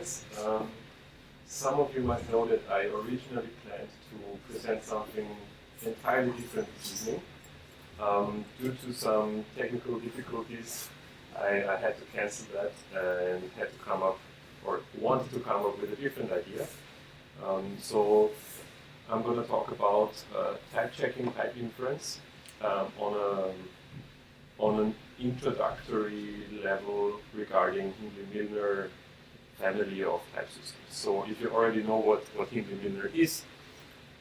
inference. Some of you might know that I originally planned to present something entirely different this evening. Due to some technical difficulties, I had to cancel that and had to come up, or wanted to come up with a different idea. So I'm going to talk about type checking, type inference on an introductory level regarding Hindley-Milner family of type systems. So if you already know what Hindley-Milner is,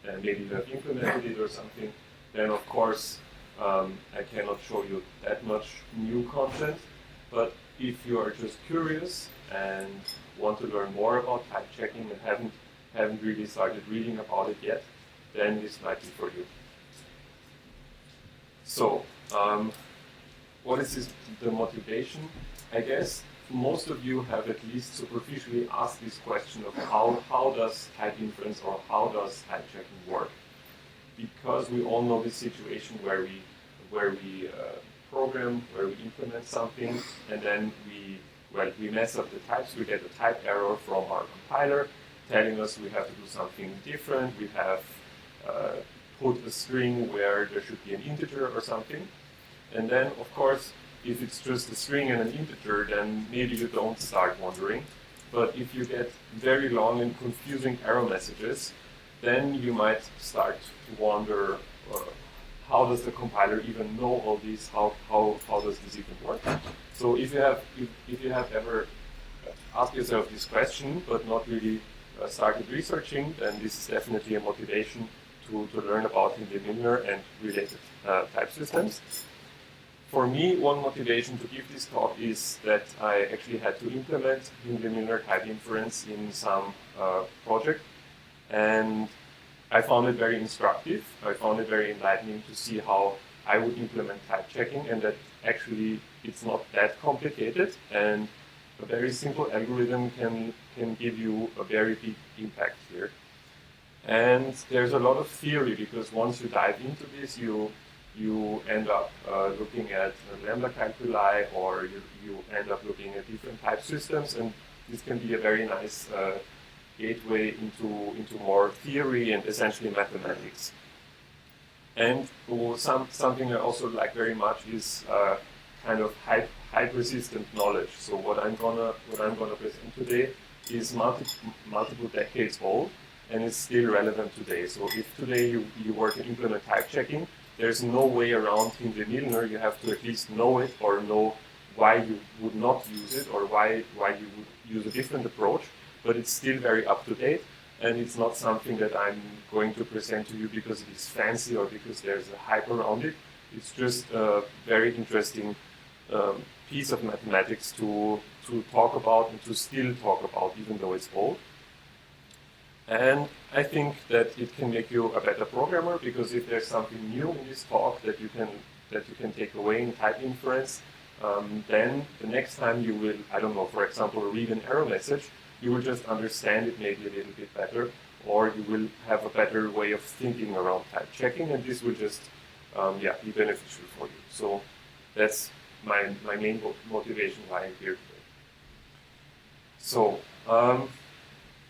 and maybe you have implemented it or something, then of course I cannot show you that much new content. But if you are just curious and want to learn more about type checking and haven't really started reading about it yet, then this might be for you. So, what is the motivation? I guess most of you have at least superficially asked this question of how does type inference or how does type checking work? Because we all know this situation where we program, where we implement something, and then we mess up the types. We get a type error from our compiler telling us we have to do something different. We have put a string where there should be an integer or something. And then, of course, if it's just a string and an integer, then maybe you don't start wondering. But if you get very long and confusing error messages, then you might start to wonder, how does the compiler even know all these? How does this even work? So if you have ever asked yourself this question but not really started researching, then this is definitely a motivation to learn about Hindley-Milner and related type systems. For me, one motivation to give this talk is that I actually had to implement Hindley-Milner type inference in some project, and I found it very instructive. I found it very enlightening to see how I would implement type checking, and that actually it's not that complicated, and a very simple algorithm can give you a very big impact here. And there's a lot of theory, because once you dive into this, you end up looking at lambda calculi, or you end up looking at different type systems, and this can be a very nice gateway into more theory and essentially mathematics. And something I also like very much is kind of height resistant knowledge. So what I'm gonna present today is multiple decades old, and it's still relevant today. So if today you were to implement type checking, there's no way around Hindley-Milner. You have to at least know it, or know why you would not use it, or why you would use a different approach. But it's still very up to date, and it's not something that I'm going to present to you because it is fancy or because there's a hype around it. It's just a very interesting piece of mathematics to talk about and to still talk about, even though it's old. And I think that it can make you a better programmer, because if there's something new in this talk that you can take away in type inference, then the next time you will, I don't know, for example, read an error message, you will just understand it maybe a little bit better, or you will have a better way of thinking around type checking, and this will just be beneficial for you. So that's my main motivation why I'm here today. So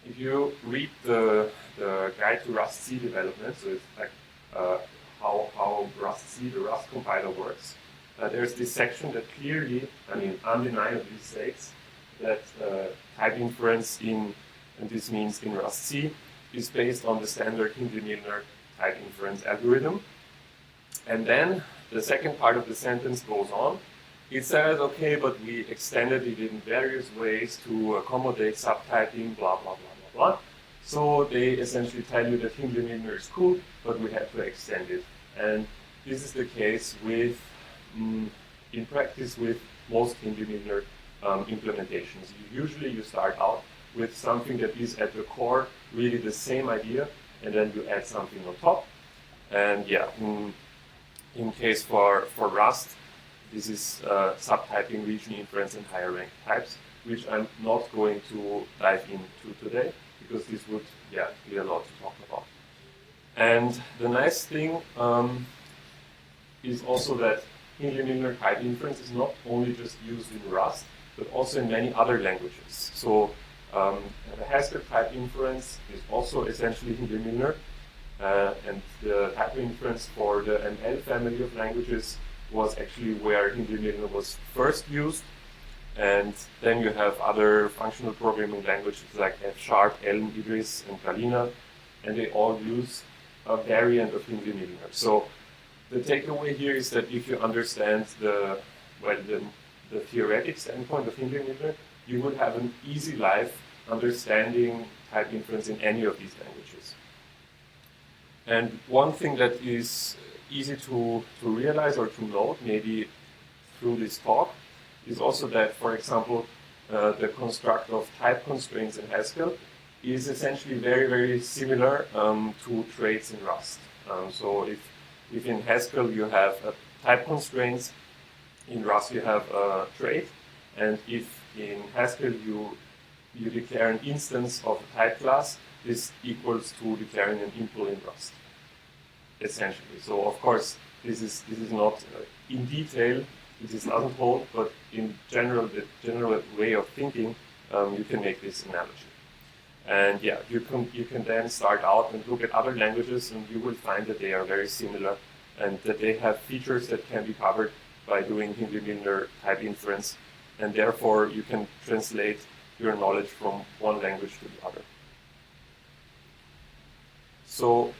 if you read the guide to rustc development, so it's like how rustc, the Rust compiler, works, there's this section that clearly, undeniably states that type inference and this means in rustc, is based on the standard Hindley-Milner type inference algorithm. And then the second part of the sentence goes on. It says, okay, but we extended it in various ways to accommodate subtyping, blah, blah, blah, blah, blah. So they essentially tell you that Hindley-Milner is cool, but we had to extend it. And this is the case with, in practice, with most Hindley-Milner implementations. Usually you start out with something that is at the core really the same idea, and then you add something on top. And yeah, in case for Rust, this is subtyping, region inference, and higher rank types, which I'm not going to dive into today, because this would be a lot to talk about. And the nice thing is also that Hindley-Milner type inference is not only just used in Rust, but also in many other languages. So The Haskell type inference is also essentially Hindley-Milner, and the type inference for the ML family of languages was actually where Hindley-Milner was first used. And then you have other functional programming languages like F#, Elm, Idris, and Galena, and they all use a variant of Hindley-Milner. So the takeaway here is that if you understand the theoretic standpoint of Hindley-Milner, you would have an easy life understanding type inference in any of these languages. And one thing that is easy to realize or to note, maybe through this talk, is also that, for example, the construct of type constraints in Haskell is essentially very, very similar to traits in Rust. So if in Haskell you have type constraints, in Rust you have a trait, and if in Haskell you declare an instance of a type class, this equals to declaring an impl in Rust, essentially. So of course, this is not in detail, this doesn't hold, but in general, the general way of thinking, you can make this analogy. And yeah, you can then start out and look at other languages, and you will find that they are very similar, and that they have features that can be covered by doing Hindley-Milner type inference, and therefore you can translate your knowledge from one language to the other. So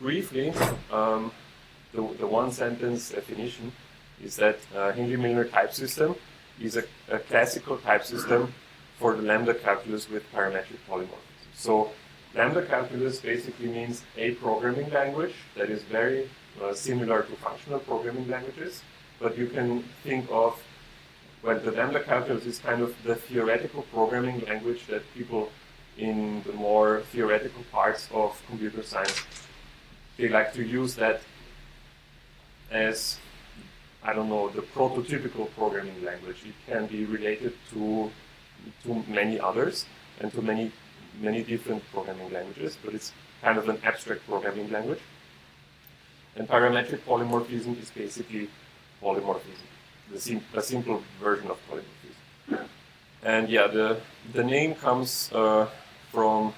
briefly, the one sentence definition is that Hindley-Milner type system is a classical type system for the lambda calculus with parametric polymorphism. So lambda calculus basically means a programming language that is very similar to functional programming languages, but you can think of, well, the lambda calculus is kind of the theoretical programming language that people in the more theoretical parts of computer science, they like to use that as, I don't know, the prototypical programming language. It can be related to many others and to many different programming languages, but it's kind of an abstract programming language. And parametric polymorphism is basically polymorphism, a simple version of polymorphism. And yeah, the name comes from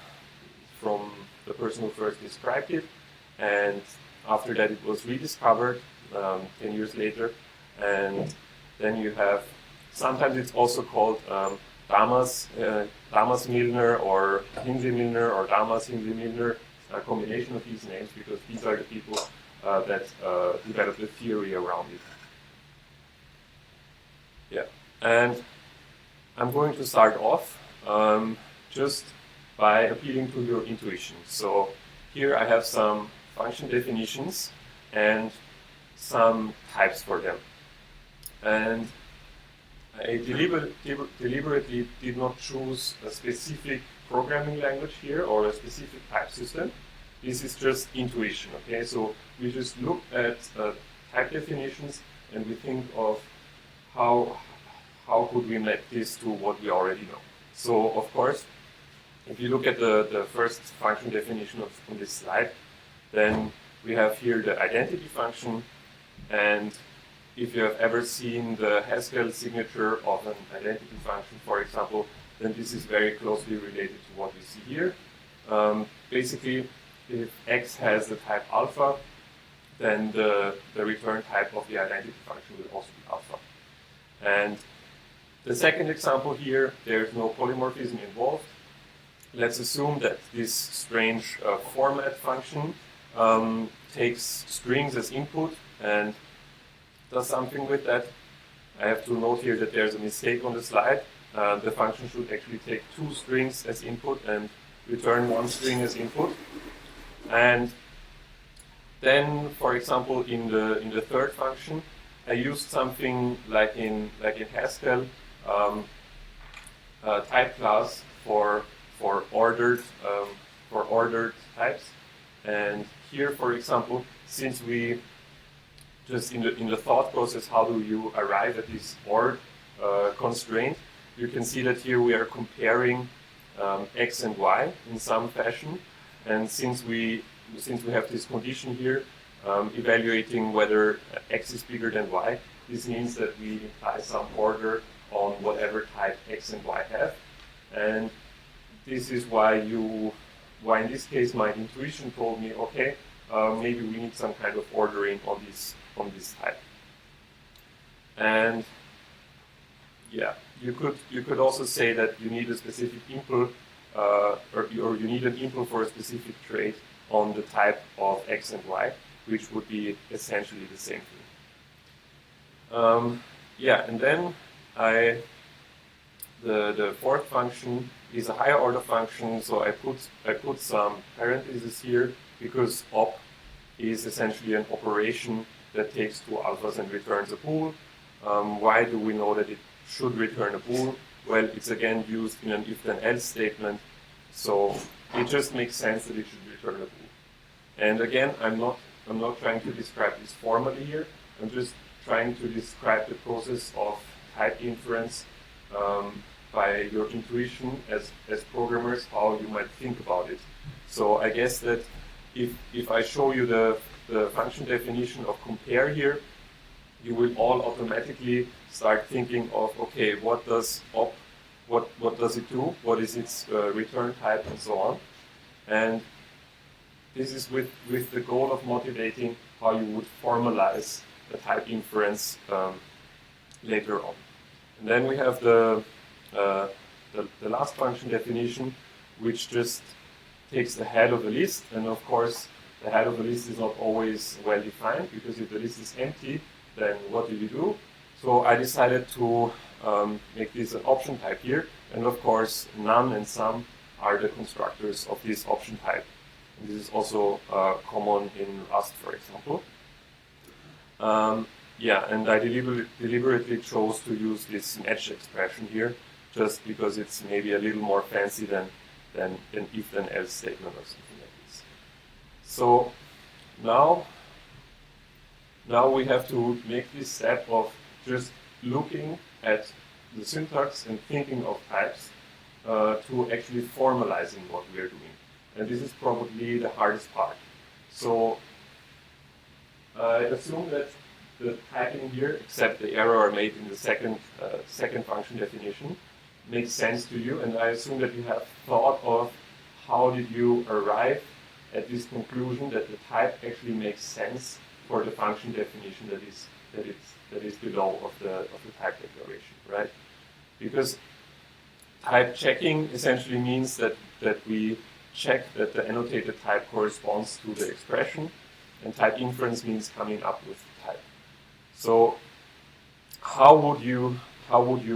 the person who first described it, and after that it was rediscovered 10 years later, and then you have, sometimes it's also called Damas-Milner or Hindley-Milner or Damas-Hindley-Milner, a combination of these names, because these are the people that developed the theory around it. Yeah, and I'm going to start off just by appealing to your intuition. So here I have some function definitions and some types for them. And I deliberately did not choose a specific programming language here or a specific type system. This is just intuition, okay? So we just look at type definitions and we think of how could we map this to what we already know. So of course, if you look at the first function definition on this slide, then we have here the identity function, and if you have ever seen the Haskell signature of an identity function, for example, then this is very closely related to what we see here. Basically, if x has the type alpha, then the return type of the identity function will also be alpha. And the second example here, there's no polymorphism involved. Let's assume that this strange format function takes strings as input and does something with that. I have to note here that there's a mistake on the slide. The function should actually take 2 strings as input and return 1 string as input. And then, for example, in the third function, I used something like in Haskell, type class for ordered types. And here, for example, since we just in the thought process, how do you arrive at this OR constraint? You can see that here we are comparing x and y in some fashion, and since we have this condition here, evaluating whether x is bigger than y, this means that we imply some order on whatever type x and y have, and this is why in this case my intuition told me, okay, maybe we need some kind of ordering on this type. And yeah, you could also say that you need a specific impl, or you need an impl for a specific trait on the type of x and y, which would be essentially the same thing. Yeah, and then the fourth function is a higher order function, so I put some parentheses here because op is essentially an operation that takes two alphas and returns a bool. Why do we know that it should return a bool? Well, it's again used in an if-then-else statement, so it just makes sense that it should return a bool. And again, I'm not trying to describe this formally here. I'm just trying to describe the process of type inference by your intuition as programmers, how you might think about it. So I guess that if I show you the function definition of compare here, you will all automatically start thinking of, okay, what does op, what does it do? What is its return type and so on? And this is with the goal of motivating how you would formalize the type inference later on. And then we have the last function definition, which just takes the head of a list. And of course, the head of a list is not always well defined, because if the list is empty, then what do you do? So I decided to make this an option type here. And of course, none and some are the constructors of this option type. And this is also common in Rust, for example. Yeah, and I deliberately chose to use this match expression here, just because it's maybe a little more fancy than an if-then-else statement or something like this. So now we have to make this step of just looking at the syntax and thinking of types to actually formalizing what we are doing. And this is probably the hardest part. So I assume that the typing here, except the error made in the second function definition, makes sense to you, and I assume that you have thought of how did you arrive at this conclusion that the type actually makes sense for the function definition that is below of the type declaration, right? Because type checking essentially means that we check that the annotated type corresponds to the expression, and type inference means coming up with the type. So how would you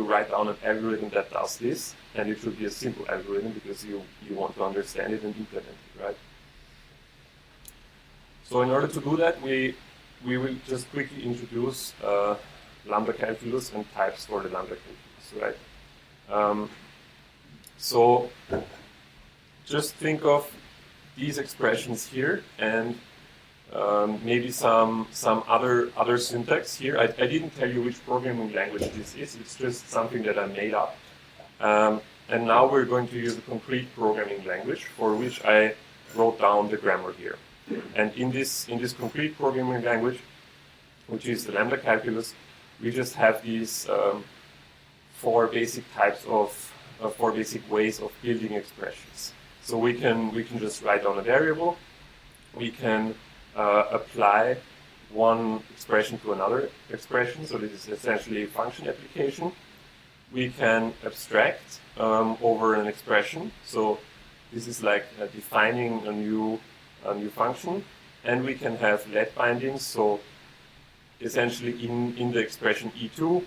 write down an algorithm that does this? And it should be a simple algorithm because you want to understand it and implement it, right? So in order to do that, we will just quickly introduce lambda calculus and types for the lambda calculus, right? So just think of these expressions here and maybe some other syntax here. I didn't tell you which programming language this is. It's just something that I made up. And now we're going to use a concrete programming language for which I wrote down the grammar here. And in this concrete programming language, which is the lambda calculus, we just have these four basic types of four basic ways of building expressions. So we can just write down a variable. We can apply one expression to another expression. So this is essentially a function application. We can abstract over an expression. So this is like defining a new function. And we can have let bindings. So essentially in the expression E2,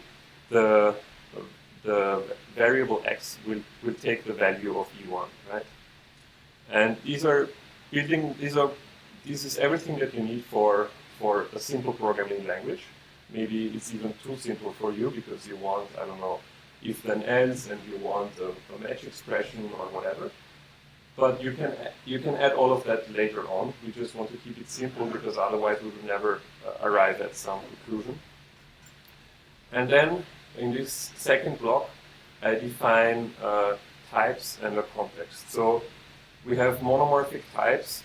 the variable x will take the value of E1, right? And this is everything that you need for a simple programming language. Maybe it's even too simple for you because you want, I don't know, if then else, and you want a match expression or whatever. But you can add all of that later on. We just want to keep it simple because otherwise we will never arrive at some conclusion. And then in this second block, I define types and a context. So we have monomorphic types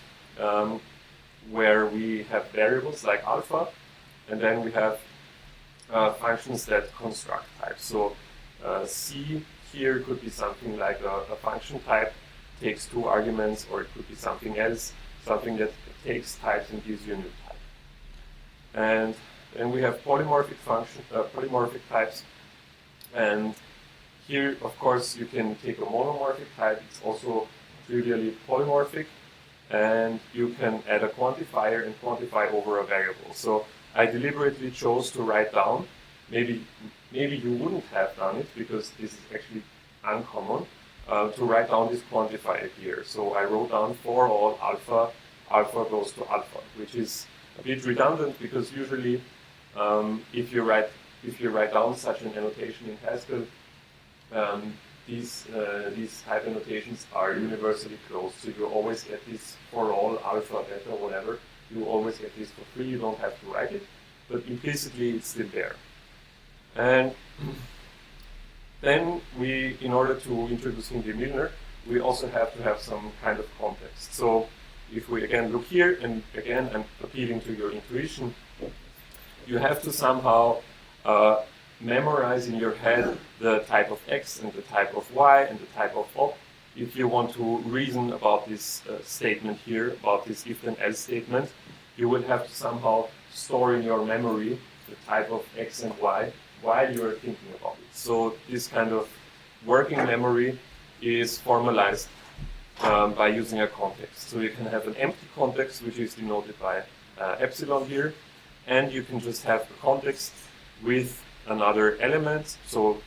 where we have variables like alpha, and then we have functions that construct types. So C here could be something like a function type takes 2 arguments, or it could be something else, something that takes types and gives you a new type. And then we have polymorphic types, and here, of course, you can take a monomorphic type. It's also trivially polymorphic, and you can add a quantifier and quantify over a variable. So I deliberately chose to write down, maybe you wouldn't have done it because this is actually uncommon, to write down this quantifier here. So I wrote down for all alpha, alpha goes to alpha, which is a bit redundant because usually if you write down such an annotation in Haskell, these type annotations are universally closed. So you always get this for all alpha, beta, whatever. You always get this for free. You don't have to write it, but implicitly it's still there. And then in order to introduce Hindley-Milner, we also have to have some kind of context. So if we again look here, and again I'm appealing to your intuition, you have to somehow memorize in your head the type of x and the type of y and the type of op. If you want to reason about this statement here, about this if-then-else statement, you will have to somehow store in your memory the type of x and y while you are thinking about it. So this kind of working memory is formalized by using a context. So you can have an empty context, which is denoted by epsilon here, and you can just have the context with another element. So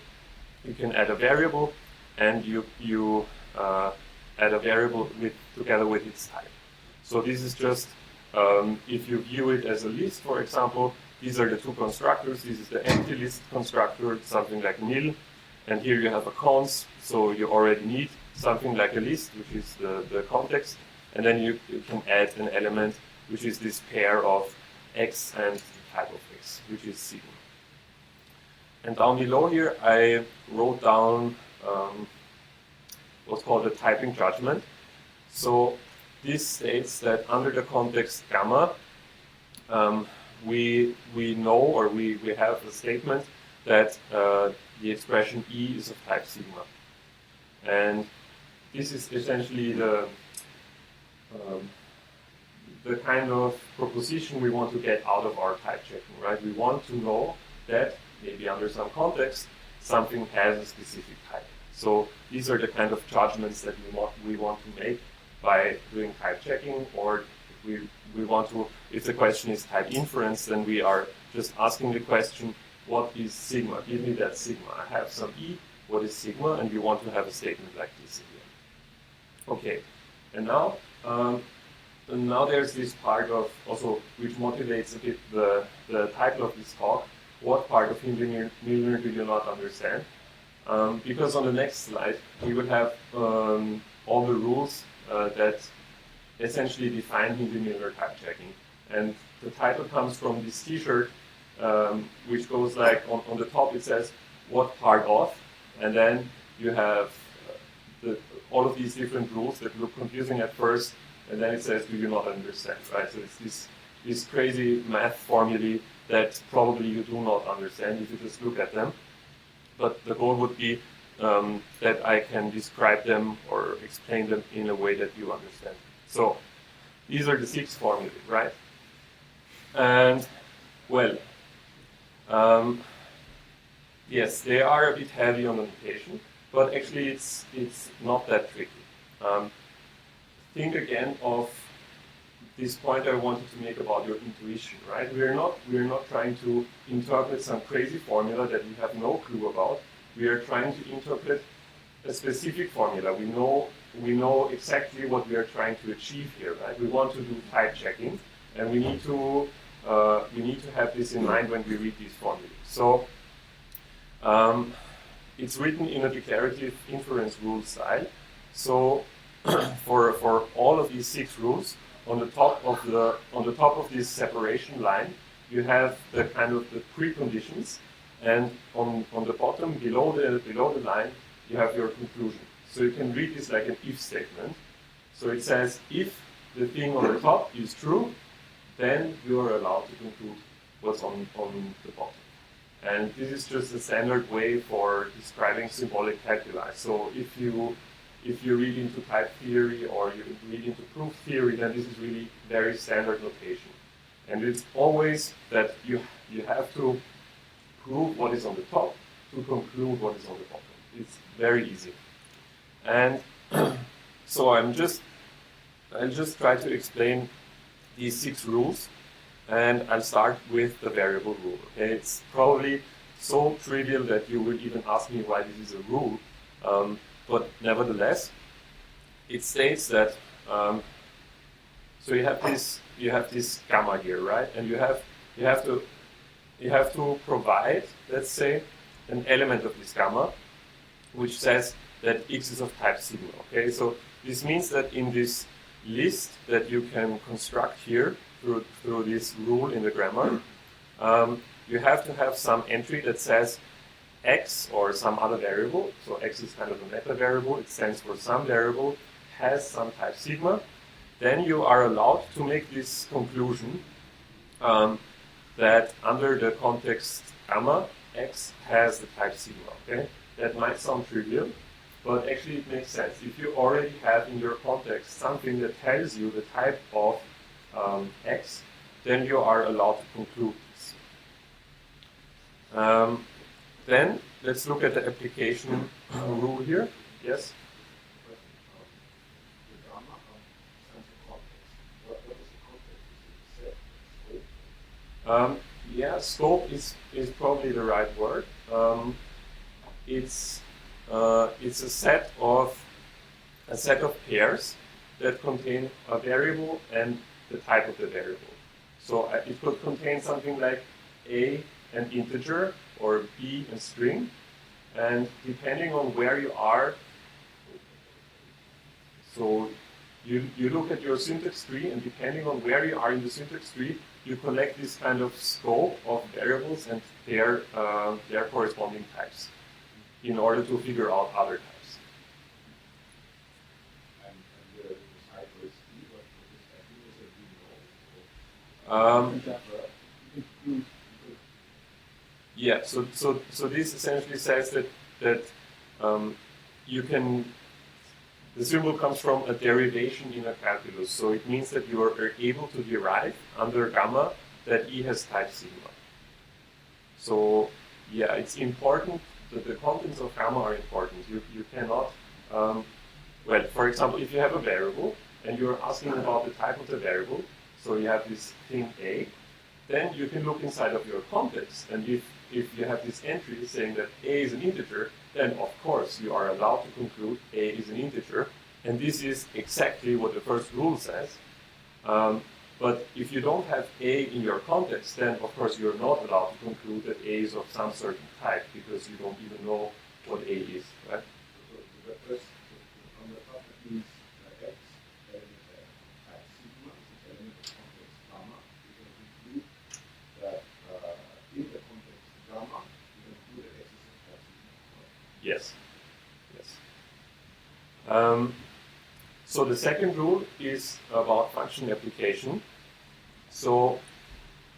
you can add a variable, and you add a variable together with its type. So this is just, if you view it as a list, for example, these are the 2 constructors. This is the empty list constructor, something like nil, and here you have a cons, so you already need something like a list, which is the context, and then you can add an element, which is this pair of x and type of x, which is sigma. And down below here, I wrote down what's called a typing judgment. So this states that under the context gamma, we know, or we have a statement that the expression E is of type sigma. And this is essentially the kind of proposition we want to get out of our type checking, right? We want to know that maybe under some context, something has a specific type. So these are the kind of judgments that we want to make by doing type checking, or we want to, if the question is type inference, then we are just asking the question, what is sigma? Give me that sigma. I have some E, what is sigma? And we want to have a statement like this again. Okay, and now there's this part of also which motivates a bit the title of this talk. What part of Hindley-Milner do you not understand? Because on the next slide, we will have all the rules that essentially define Hindley-Milner type checking. And the title comes from this t-shirt, which goes like, on the top it says, what part of? And then you have all of these different rules that look confusing at first, and then it says, do you not understand, right? So it's this crazy math formulae that probably you do not understand if you just look at them. But the goal would be that I can describe them or explain them in a way that you understand. So these are the 6 formulae, right? And well, yes, they are a bit heavy on the notation, but actually it's not that tricky. Think again of this point I wanted to make about your intuition, right? We're not trying to interpret some crazy formula that we have no clue about. We are trying to interpret a specific formula. We know exactly what we are trying to achieve here, right? We want to do type checking, and we need to have this in mind when we read these formulae. So it's written in a declarative inference rule style. So for all of these 6 rules, on the top of this separation line, you have the kind of the preconditions, and on the bottom below the line, you have your conclusion. So you can read this like an if statement. So it says if the thing on the top is true, then you are allowed to conclude what's on the bottom. And this is just a standard way for describing symbolic calculi. So if you read into type theory or you read into proof theory, then this is really very standard notation. And it's always that you have to prove what is on the top to conclude what is on the bottom. It's very easy. And so I'll just try to explain these 6 rules, and I'll start with the variable rule. Okay? It's probably so trivial that you would even ask me why this is a rule, but nevertheless, it states that so you have this gamma here, right? And you have to provide, let's say, an element of this gamma, which says that x is of type sigma. Okay, so this means that in this list that you can construct here through this rule in the grammar, you have to have some entry that says x or some other variable. So x is kind of a meta variable. It stands for some variable, has some type sigma. Then you are allowed to make this conclusion that under the context gamma, x has the type sigma. Okay, that might sound trivial, but actually it makes sense. If you already have in your context something that tells you the type of x, then you are allowed to conclude this. Then let's look at the application rule here. Yes? Yeah, scope is probably the right word. It's a set of pairs that contain a variable and the type of the variable. So it could contain something like a and integer or b and string, and depending on where you are, so you look at your syntax tree, and depending on where you are in the syntax tree, you collect this kind of scope of variables and their corresponding types in order to figure out other types. And the cipher is D, but yeah, so this essentially says that you can. The symbol comes from a derivation in a calculus, so it means that you are able to derive under gamma that E has type sigma. So yeah, it's important that the contents of gamma are important. You cannot, well, for example, if you have a variable and you're asking about the type of the variable, so you have this thing A, then you can look inside of your context, and if you have this entry saying that A is an integer, then of course you are allowed to conclude A is an integer, and this is exactly what the first rule says. But if you don't have A in your context, then of course you're not allowed to conclude that A is of some certain type, because you don't even know what A is, right? So the first on the top it means x element type sigma is element of context gamma. You can conclude that in the context gamma, you can conclude that x is of type sigma. Yes. So the second rule is about function application. So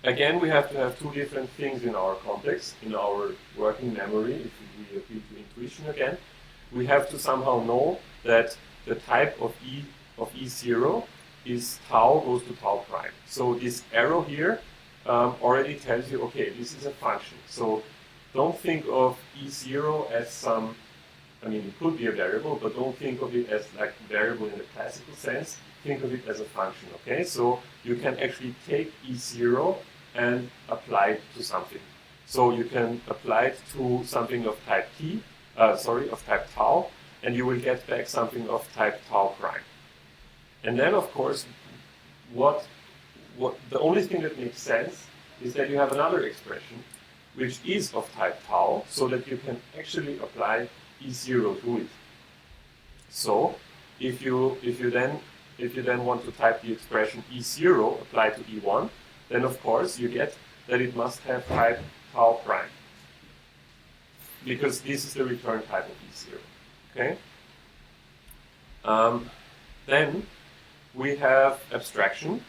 again, we have to have 2 different things in our context, in our working memory. If we appeal to intuition again, we have to somehow know that the type of E0 is tau goes to tau prime. So this arrow here already tells you, okay, this is a function. So don't think of E0 as some, I mean, it could be a variable, but don't think of it as like variable in the classical sense. Think of it as a function, okay? So you can actually take E0 and apply it to something. So you can apply it to something of type of type tau, and you will get back something of type tau prime. And then, of course, the only thing that makes sense is that you have another expression which is of type tau, so that you can actually apply E0 to it. So if you then want to type the expression E0 applied to E1, then of course you get that it must have type tau prime, because this is the return type of E0. Okay. Then we have abstraction.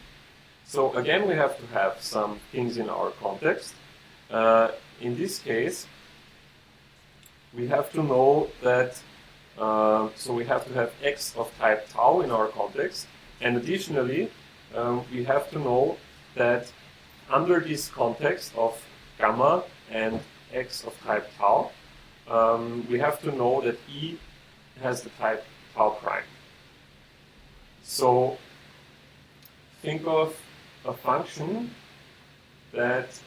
So again, we have to have some things in our context, in this case, we have to know that, so we have to have x of type tau in our context, and additionally, we have to know that under this context of gamma and x of type tau, we have to know that E has the type tau prime. So think of a function that,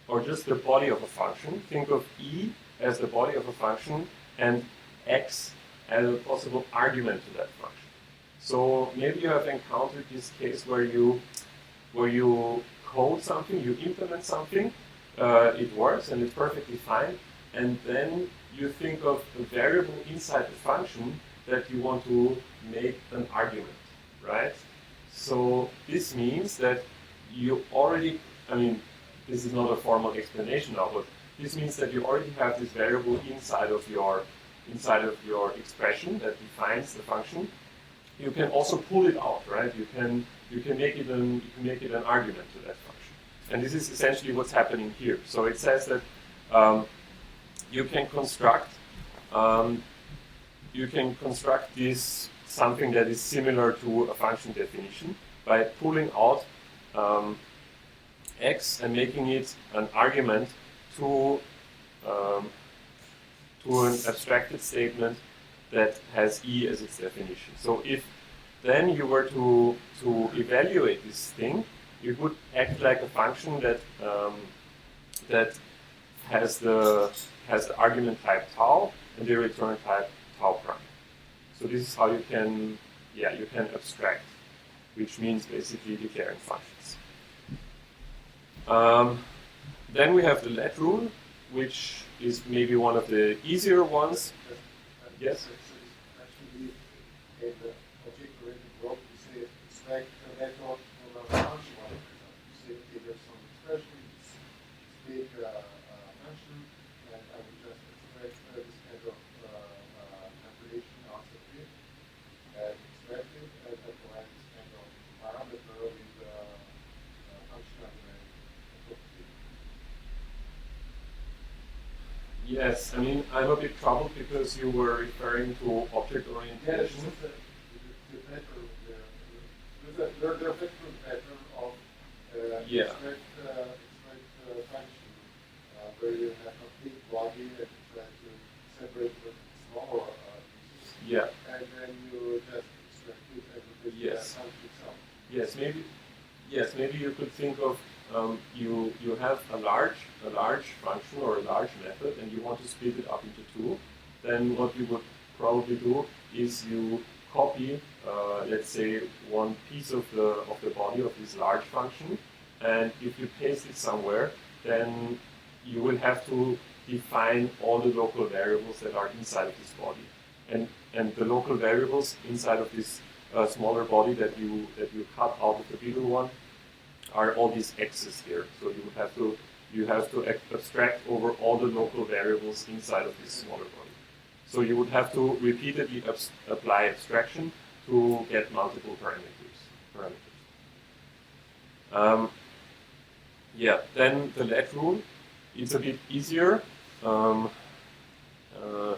or just the body of a function. Think of E as the body of a function and x as a possible argument to that function. So maybe you have encountered this case where you code something, you implement something, it works and it's perfectly fine, and then you think of a variable inside the function that you want to make an argument, right? So this means that you already, I mean, this is not a formal explanation now, but this means that you already have this variable inside of your expression that defines the function. You can also pull it out, right? You can make it an argument to that function, and this is essentially what's happening here. So it says that you can construct this something that is similar to a function definition by pulling out x and making it an argument to an abstracted statement that has E as its definition. So if then you were to evaluate this thing, it would act like a function that has the argument type tau and the return type tau prime. So this is how you can abstract, which means basically declaring functions. Then we have the let rule, which is maybe one of the easier ones. Yes? Actually, in the object-oriented world, you say extract the method from a function. You say, okay, there's some expression, take a function, and I will just extract this kind of calculation out of it, and extract it, and apply this kind of parameter with function argument. Yes, I mean, I'm a bit troubled because you were referring to object orientation. Yes, the pattern, the vector pattern of extract function, where you have a big body and you try to separate the smaller pieces. Yeah. And then you just extract it and you function itself. Yes, maybe you could think of you have a large function or a large method, and you want to split it up into two. Then what you would probably do is you copy, let's say, one piece of the body of this large function, and if you paste it somewhere, then you will have to define all the local variables that are inside of this body, and the local variables inside of this smaller body that you cut out of the bigger one are all these x's here. So you have to abstract over all the local variables inside of this smaller body. So you would have to repeatedly apply abstraction to get multiple parameters. Then the let rule, it's a bit easier.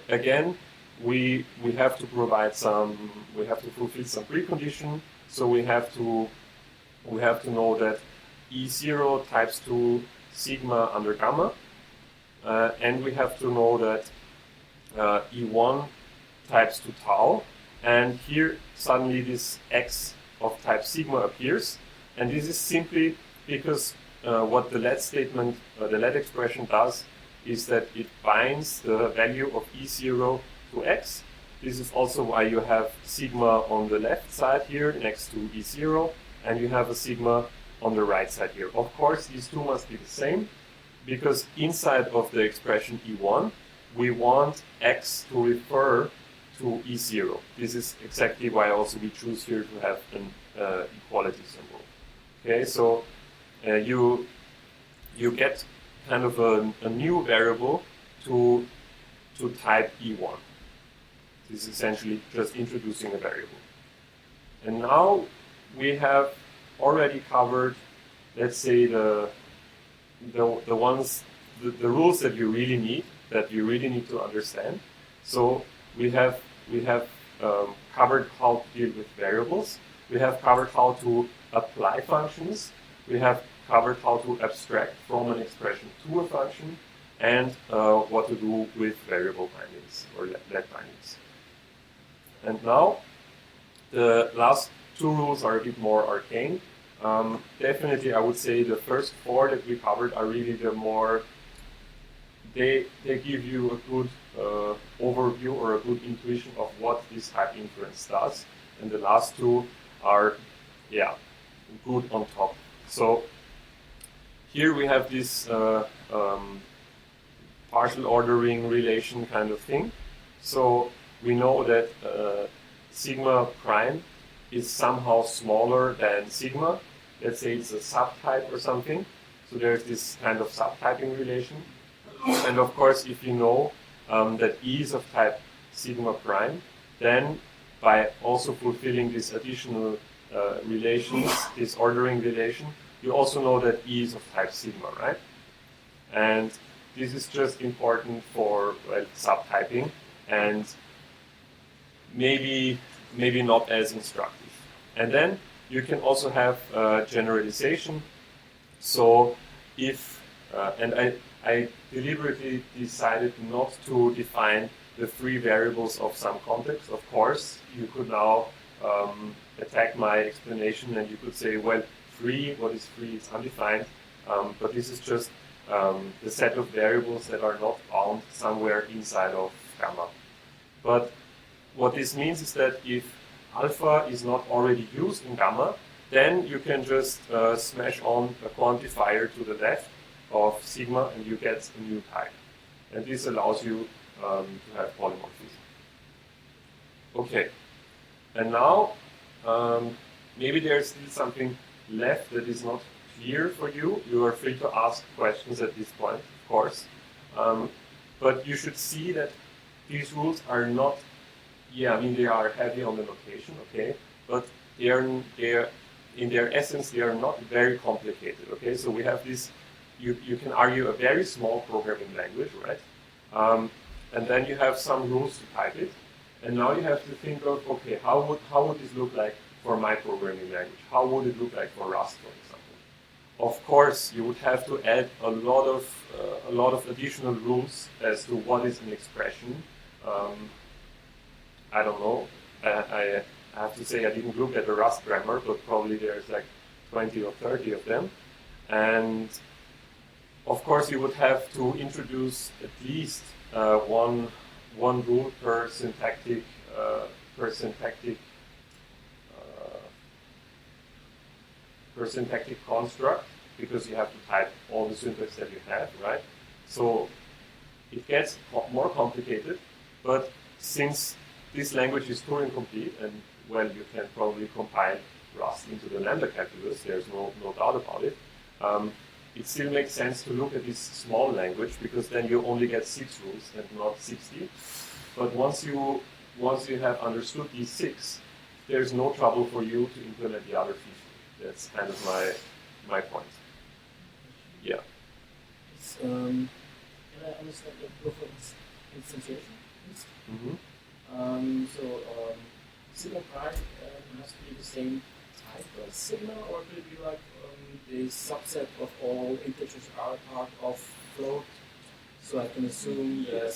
Again, we have to provide we have to fulfill some precondition. So we have to know that E0 types to sigma under gamma, and we have to know that E1 types to tau, and here suddenly this x of type sigma appears, and this is simply because what the let statement, the let expression does is that it binds the value of E0 to x. This is also why you have sigma on the left side here next to E0, and you have a sigma on the right side here. Of course, these two must be the same, because inside of the expression E1, we want x to refer to E0. This is exactly why also we choose here to have an equality symbol. Okay, so you get kind of a new variable to type E1. This is essentially just introducing a variable. And now we have already covered, let's say, the ones the rules that you really need to understand. So we have covered how to deal with variables. We have covered how to apply functions. We have covered how to abstract from an expression to a function, and what to do with variable bindings or let bindings. And now the last two rules are a bit more arcane. Definitely, I would say the first four that we covered are really the more, they give you a good overview or a good intuition of what this type inference does. And the last two are, yeah, good on top. So here we have this partial ordering relation kind of thing. So we know that sigma prime is somehow smaller than sigma. Let's say it's a subtype or something. So there's this kind of subtyping relation. And of course, if you know that E is of type sigma prime, then by also fulfilling these additional relations, this ordering relation, you also know that E is of type sigma, right? And this is just important for subtyping, and maybe not as instructive. And then you can also have generalization. So if, and I deliberately decided not to define the three variables of some context. Of course, you could now attack my explanation and you could say, well, free, what is free? It's undefined. But this is just the set of variables that are not bound somewhere inside of gamma. But what this means is that if alpha is not already used in gamma, then you can just smash on a quantifier to the left of sigma and you get a new type. And this allows you to have polymorphism. Okay, and now maybe there's still something left that is not clear for you. You are free to ask questions at this point, of course. But you should see that these rules are not, yeah, I mean, they are heavy on the notation, okay, but they are in their essence, they are not very complicated, okay? So we have this, you can argue a very small programming language, right? And then you have some rules to type it. And now you have to think of, okay, how would this look like for my programming language? How would it look like for Rust, for example? Of course, you would have to add a lot of additional rules as to what is an expression. I don't know. I have to say I didn't look at the Rust grammar, but probably there's like 20 or 30 of them. And of course, you would have to introduce at least one rule per syntactic construct, because you have to type all the syntax that you have, right? So it gets more complicated, but since this language is Turing complete, and well, you can probably compile Rust into the lambda calculus, there's no doubt about it. It still makes sense to look at this small language, because then you only get 6 rules and not 60. But once you have understood these 6, there's no trouble for you to implement the other 50. That's kind of my point. Yeah. Can I understand the proof of instantiation? Mm-hmm. Sigma prime must be the same type as sigma, or could it be like the subset of all integers are part of float? So I can assume that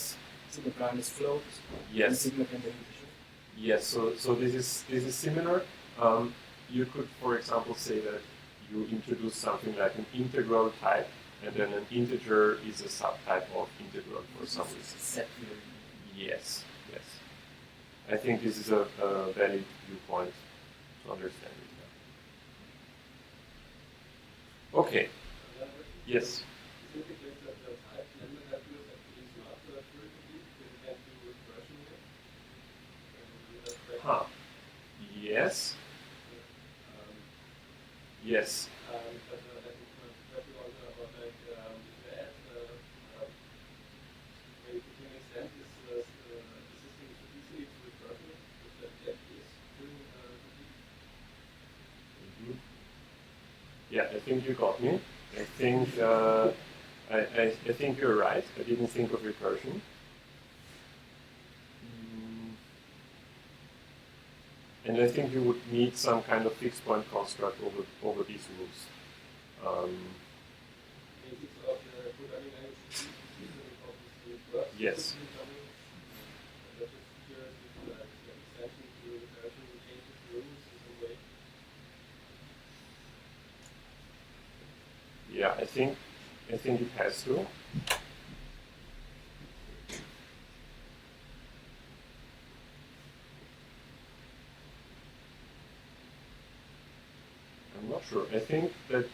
sigma prime is float, and sigma can be integer. Yes. So this is similar. You could, for example, say that you introduce something like an integral type, and then an integer is a subtype of integral for some reason. Set theory. Yes. I think this is a valid viewpoint to understand it. Okay. Yes. Is it the case that the type lambda calculus actually is not Turing complete because you can't do regression here? Yes. Yes. But if you want about like that, maybe to an extent this system is easily to regression if that is Turing complete. Mm-hmm. Yeah, I think you got me. I think I think you're right. I didn't think of recursion. And I think you would need some kind of fixed point construct over these rules. Yes. Yeah, I think it has to. I'm not sure. I think that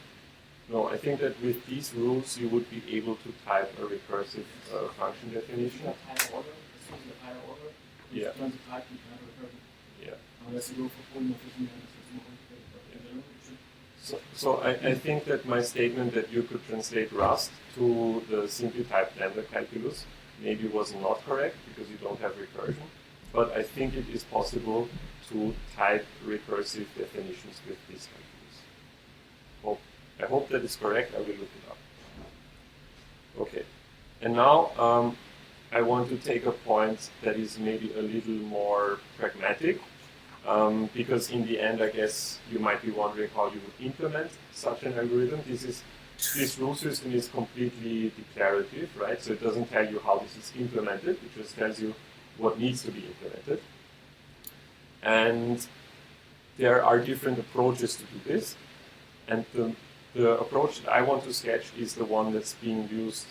with these rules you would be able to type a recursive function definition. Higher order, assuming the higher order, yeah. Turn the type and kind of recursion. Yeah. Unless you go for polymorphism, then it's more complicated. So I think that my statement that you could translate Rust to the simply typed lambda calculus maybe was not correct because you don't have recursion, but I think it is possible to type recursive definitions with this calculus. I hope that is correct. I will look it up. Okay, and now I want to take a point that is maybe a little more pragmatic. Because in the end, I guess you might be wondering how you would implement such an algorithm. This rule system is completely declarative, right? So it doesn't tell you how this is implemented. It just tells you what needs to be implemented. And there are different approaches to do this. And the approach that I want to sketch is the one that's being used,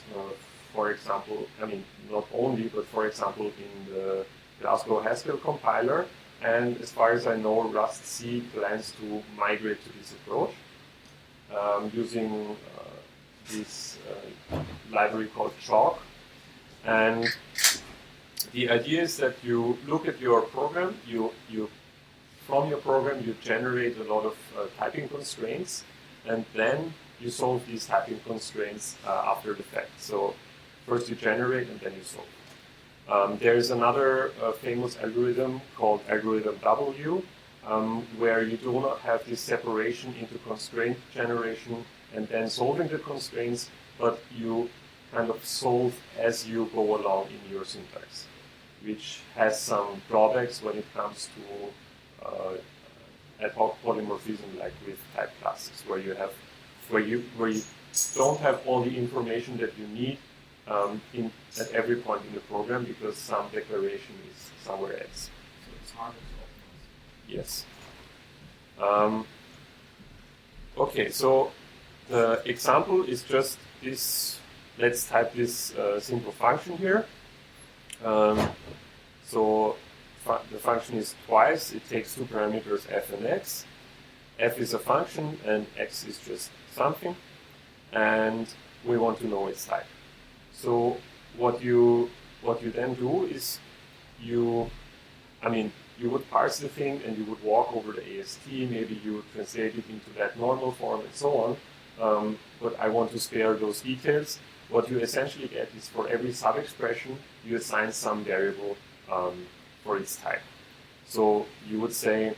for example, I mean, not only, but for example, in the Glasgow Haskell compiler. And as far as I know, rustc plans to migrate to this approach using this library called Chalk. And the idea is that you look at your program, from your program you generate a lot of typing constraints, and then you solve these typing constraints after the fact. So first you generate and then you solve. There is another famous algorithm called algorithm W, where you do not have this separation into constraint generation and then solving the constraints, but you kind of solve as you go along in your syntax, which has some drawbacks when it comes to ad hoc polymorphism, like with type classes, where you don't have all the information that you need at every point in the program because some declaration is somewhere else. So it's harder to optimize. Yes. Okay, so the example is just this. Let's type this simple function here. So the function is twice. It takes two parameters f and x. F is a function and x is just something. And we want to know its type. So what you then do is you would parse the thing and you would walk over the AST, maybe you would translate it into that normal form and so on. But I want to spare those details. What you essentially get is for every sub-expression, you assign some variable for its type. So you would say,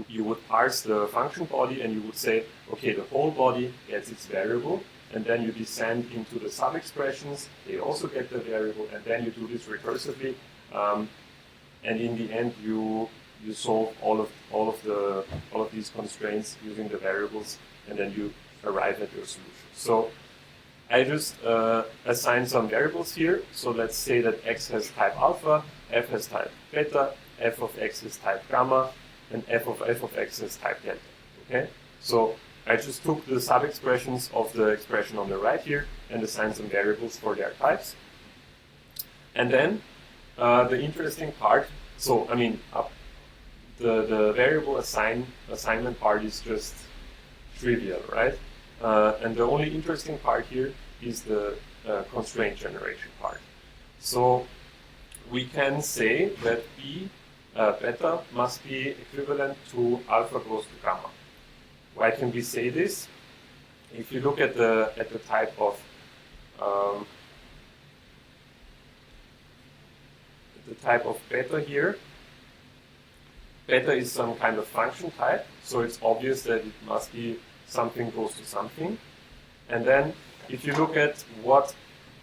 you would parse the function body and you would say, okay, the whole body gets its variable, and then you descend into the sub-expressions, they also get the variable, and then you do this recursively, and in the end you solve all of these constraints using the variables, and then you arrive at your solution. So I just assign some variables here. So let's say that x has type alpha, f has type beta, f of x has type gamma, and f of x has type delta. Okay, so I just took the sub-expressions of the expression on the right here and assigned some variables for their types. And then the interesting part, so I mean, the variable assignment part is just trivial, right? And the only interesting part here is the constraint generation part. So we can say that b beta must be equivalent to alpha goes to gamma. Why can we say this? If you look at the type of beta here, beta is some kind of function type, so it's obvious that it must be something goes to something. And then if you look at what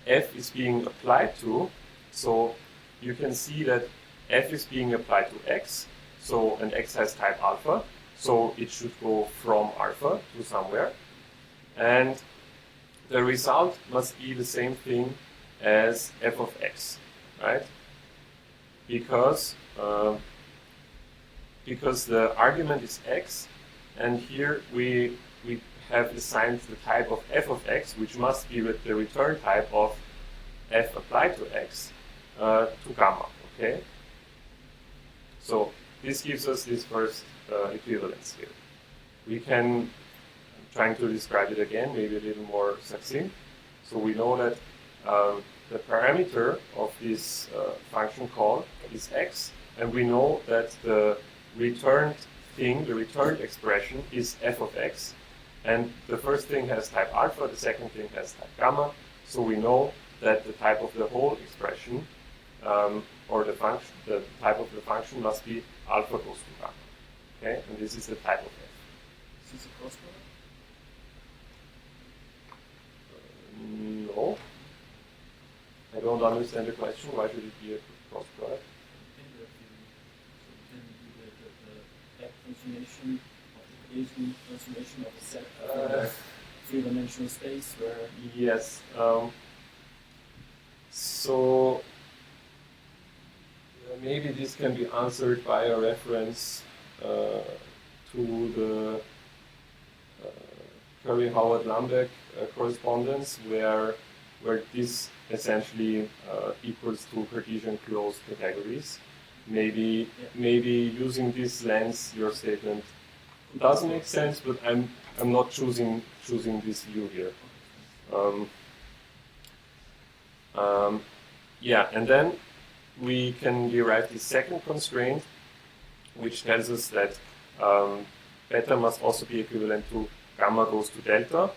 f is being applied to, so you can see that f is being applied to x, so and x has type alpha, so it should go from alpha to somewhere, and the result must be the same thing as f of x, right? Because the argument is x, and here we have assigned the type of f of x, which must be with the return type of f applied to x to gamma. Okay. So this gives us this first equivalence here. We can, I'm trying to describe it again, maybe a little more succinct. So we know that the parameter of this function call is x, and we know that the returned thing, the returned expression, is f of x, and the first thing has type alpha, the second thing has type gamma, so we know that the type of the whole expression, or the function, the type of the function must be alpha goes to gamma. Okay, and this is the type of f. Is this a cross product? No. I don't understand the question. Why should it be a cross product? The transformation of the Bayesian transformation of a set of three-dimensional space where... Yes. So maybe this can be answered by a reference to the Curry-Howard-Lambeck correspondence, where this essentially equals to Cartesian closed categories. Maybe using this lens, your statement doesn't make sense, but I'm not choosing this view here. Yeah, and then we can derive the second constraint, which tells us that beta must also be equivalent to gamma goes to delta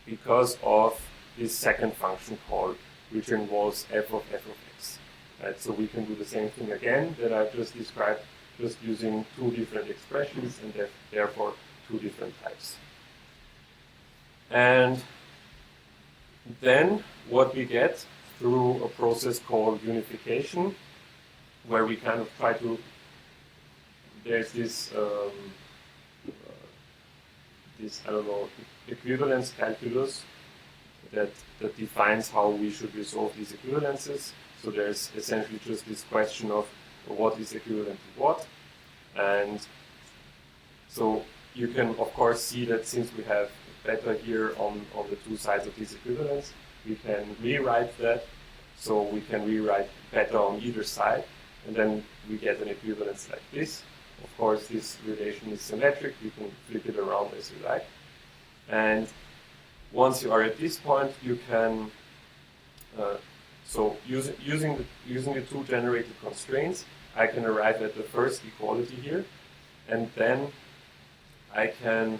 because of this second function call, which involves f of x. Right? So we can do the same thing again that I've just described, just using two different expressions and therefore two different types. And then what we get through a process called unification, where we kind of try to, there's this, I don't know, equivalence calculus that defines how we should resolve these equivalences. So there's essentially just this question of what is equivalent to what. And so you can, of course, see that since we have beta here on the two sides of this equivalence, we can rewrite that. So we can rewrite beta on either side, and then we get an equivalence like this. Of course, this relation is symmetric. You can flip it around as you like. And once you are at this point, you can, so using the two generated constraints, I can arrive at the first equality here, and then I can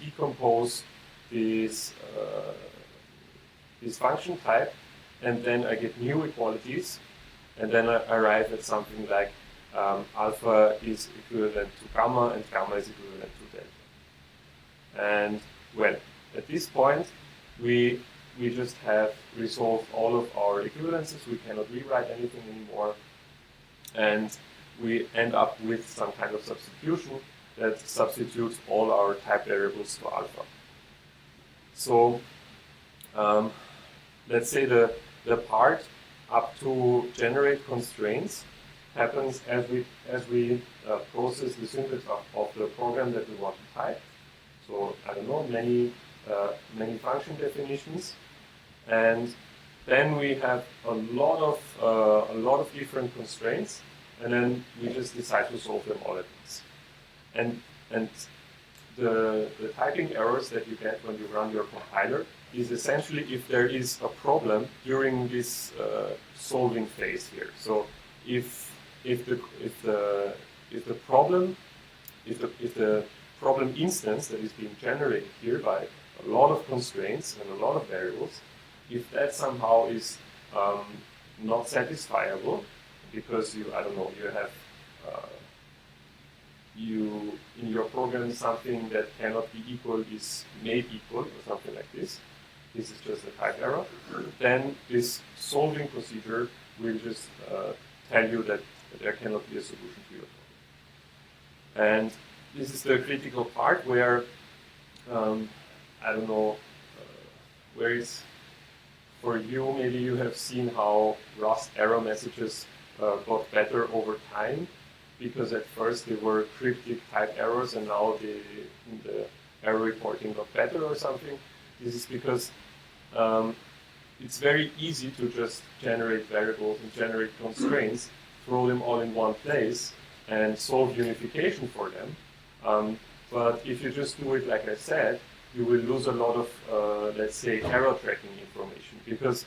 decompose this function type, and then I get new equalities, and then I arrive at something like alpha is equivalent to gamma, and gamma is equivalent to delta. And well, at this point, we just have resolved all of our equivalences. We cannot rewrite anything anymore, and we end up with some kind of substitution that substitutes all our type variables to alpha. So let's say the part up to generate constraints happens as we process the syntax of the program that we want to type. So I don't know, many function definitions, and then we have a lot of different constraints, and then we just decide to solve them all at once. And the typing errors that you get when you run your compiler is essentially if there is a problem during this solving phase here. So if the problem instance that is being generated here by a lot of constraints and a lot of variables, if that somehow is not satisfiable because you have in your program program something that cannot be equal is made equal, or something like this. This is just a type error. Then this solving procedure will just tell you that there cannot be a solution to your problem. And this is the critical part where, I don't know, where is, for you, maybe you have seen how Rust error messages got better over time, because at first they were cryptic type errors and now the error reporting got better or something. This is because it's very easy to just generate variables and generate constraints, throw them all in one place, and solve unification for them. But if you just do it like I said, you will lose a lot of, let's say, error tracking information. Because,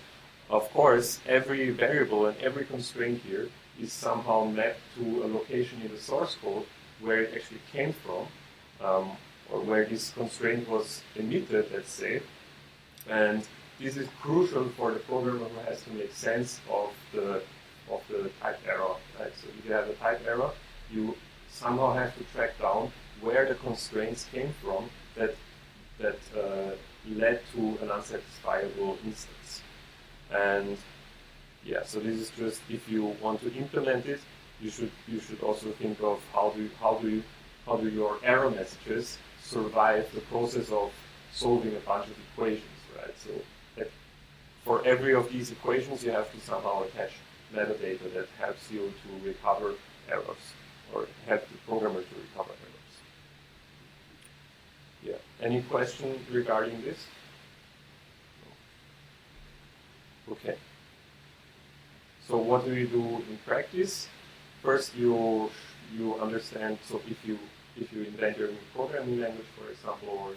of course, every variable and every constraint here is somehow mapped to a location in the source code where it actually came from, or where this constraint was emitted, let's say. And this is crucial for the programmer who has to make sense of the type error. Right? So if you have a type error, you somehow have to track down where the constraints came from that led to an unsatisfiable instance. And yeah, so this is just, if you want to implement it, you should also think of how do your error messages survive the process of solving a bunch of equations, right? So that for every of these equations, you have to somehow attach metadata that helps you to recover errors, or help the programmer to recover errors. Yeah. Any question regarding this? Okay. So what do you do in practice? First, you understand. So if you invent your new programming language, for example,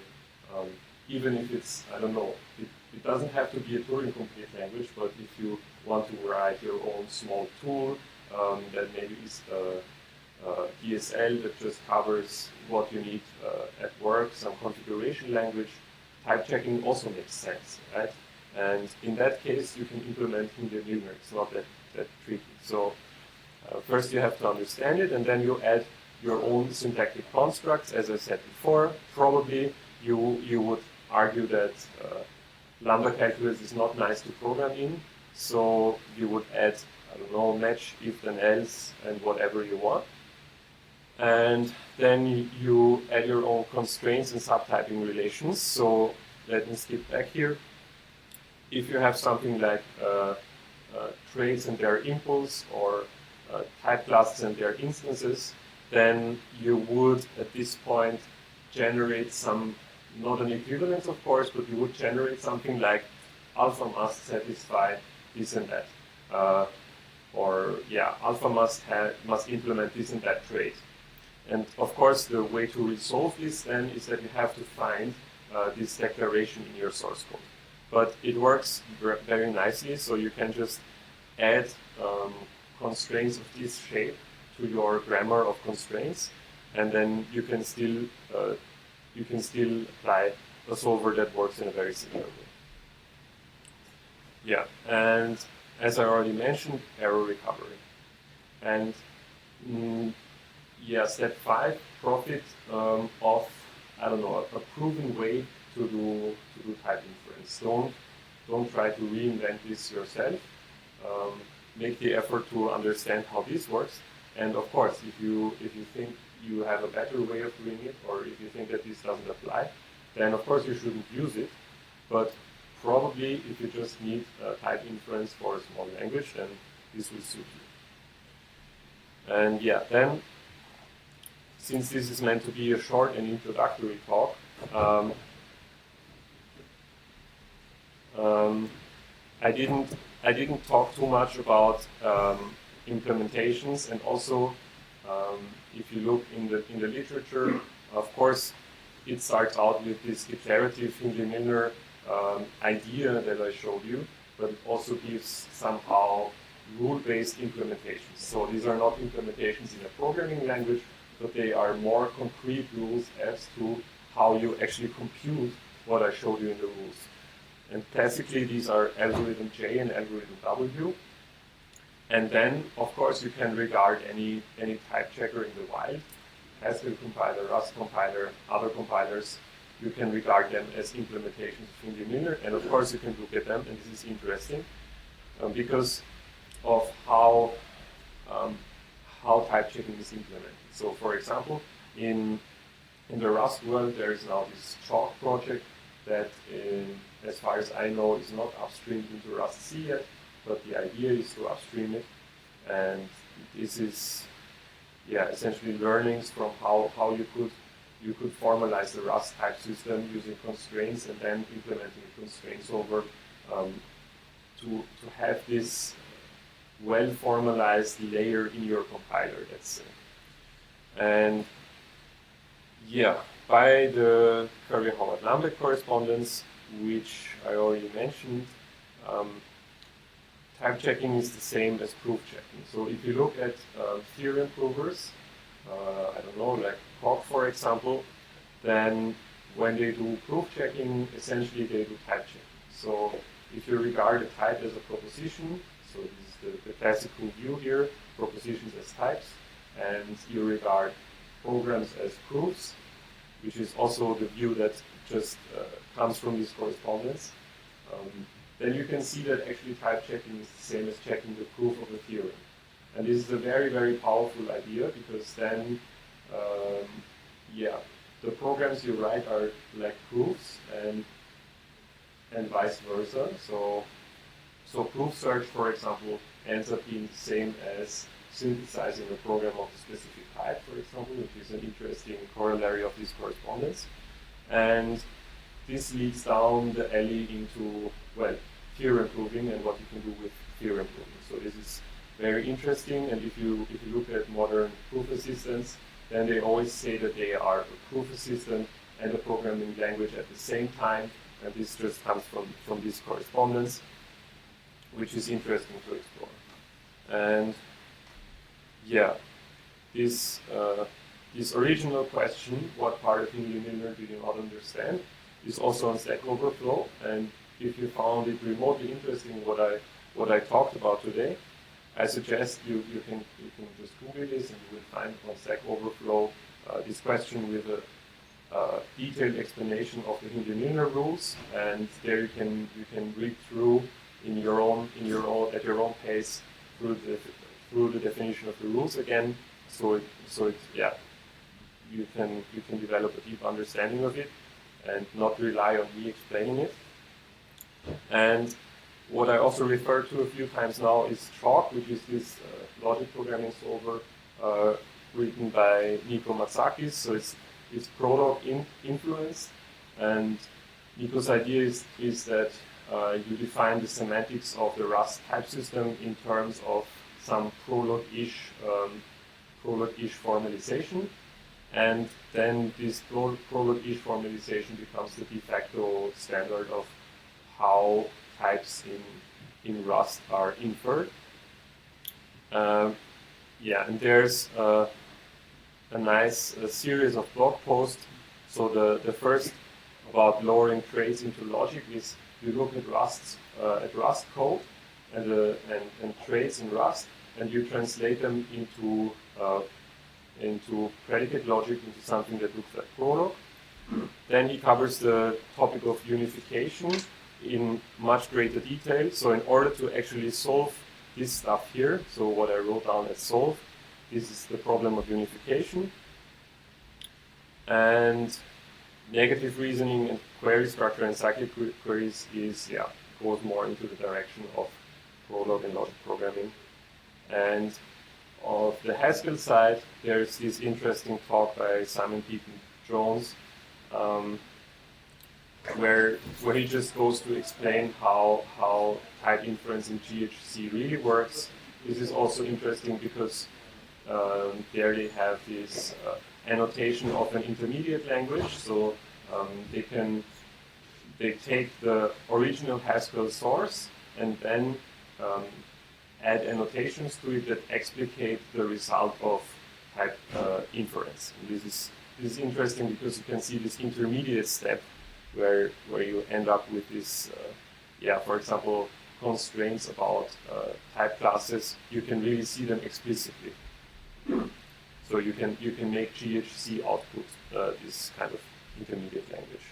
or even if it's, I don't know, it doesn't have to be a Turing-complete language, but if you want to write your own small tool that maybe is DSL that just covers what you need at work, some configuration language, type checking also makes sense, right? And in that case, you can implement Hindley-Milner. It's not that tricky. So first you have to understand it, and then you add your own syntactic constructs. As I said before, probably you would argue that lambda calculus is not nice to program in, so you would add, I don't know, match, if then else, and whatever you want. And then you add your own constraints and subtyping relations. So let me skip back here. If you have something like traits and their impulse, or type classes and their instances, then you would, at this point, generate some, not an equivalence, of course, but you would generate something like alpha must satisfy this and that. Or, yeah, alpha must implement this and that trait. And, of course, the way to resolve this, then, is that you have to find this declaration in your source code. But it works very nicely, so you can just add constraints of this shape to your grammar of constraints, and then you can still apply a solver that works in a very similar way. Yeah, and as I already mentioned, error recovery. And yeah, step 5, profit of, I don't know, a proven way to do type inference. Don't try to reinvent this yourself. Make the effort to understand how this works. And of course, if you think you have a better way of doing it, or if you think that this doesn't apply, then of course you shouldn't use it. But probably if you just need type inference for a small language, then this will suit you. And yeah, then, since this is meant to be a short and introductory talk, I didn't talk too much about implementations, and also if you look in the literature, of course, it starts out with this declarative Hindley-Milner idea that I showed you, but it also gives somehow rule-based implementations. So these are not implementations in a programming language, but they are more concrete rules as to how you actually compute what I showed you in the rules. And classically, these are algorithm J and algorithm W. And then, of course, you can regard any type checker in the wild. Haskell compiler, Rust compiler, other compilers, you can regard them as implementations of Hindley-Milner, and of course you can look at them, and this is interesting because of how type checking is implemented. So, for example, in the Rust world, there is now this chalk project that, as far as I know, is not upstreamed into rustc yet, but the idea is to upstream it, and this is, essentially learnings from how you could formalize the Rust type system using constraints and then implementing constraints over to have this well-formalized layer in your compiler, let's say. And by the Curry-Howard-Lambek correspondence, which I already mentioned, type checking is the same as proof checking. So if you look at theorem provers, I don't know, like Koch, for example, then when they do proof checking, essentially they do type checking. So if you regard a type as a proposition, so this is the classical view here, propositions as types, and you regard programs as proofs, which is also the view that just comes from this correspondence, then you can see that actually type checking is the same as checking the proof of a theorem. And this is a very, very powerful idea, because then, the programs you write are like proofs, and vice versa. So proof search, for example, ends up being the same as synthesizing a program of a specific type, for example, which is an interesting corollary of this correspondence. And this leads down the alley into, theorem proving and what you can do with theorem proving. So this is very interesting, and if you look at modern proof assistants, then they always say that they are a proof assistant and a programming language at the same time, and this just comes from this correspondence, which is interesting to explore. And this original question, what part of Hindley-Milner do you not understand, is also on Stack Overflow, and if you found it remotely interesting what I talked about today, I suggest you can just Google this, and you will find on Stack Overflow this question with a detailed explanation of the Hindley-Milner rules, and there you can read through at your own pace through the definition of the rules again. So you can develop a deep understanding of it and not rely on me explaining it. And what I also referred to a few times now is Chalk, which is this logic programming solver written by Nico Matsakis. So it's Prolog influenced, and Nico's idea is that you define the semantics of the Rust type system in terms of some Prolog-ish formalization, and then this Prolog-ish formalization becomes the de facto standard of how types in Rust are inferred. And there's a nice series of blog posts. So the first about lowering traits into logic is you look at Rust code and traits in Rust, and you translate them into predicate logic, into something that looks like Prolog. Then he covers the topic of unification in much greater detail. So in order to actually solve this stuff here, so what I wrote down as solve, this is the problem of unification. And negative reasoning and query structure and cyclic queries goes more into the direction of Prolog and logic programming. And of the Haskell side, there's this interesting talk by Simon Peaton-Jones, where he just goes to explain how type inference in GHC really works. This is also interesting because there they have this annotation of an intermediate language. So they take the original Haskell source and then add annotations to it that explicate the result of type inference. And this is interesting because you can see this intermediate step where you end up with this, for example, constraints about type classes. You can really see them explicitly. So you can make GHC output this kind of intermediate language.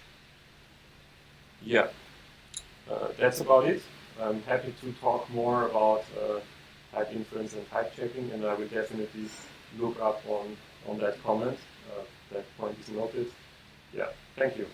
Yeah, that's about it. I'm happy to talk more about type inference and type checking, and I will definitely look up on that comment. That point is noted. Yeah, thank you.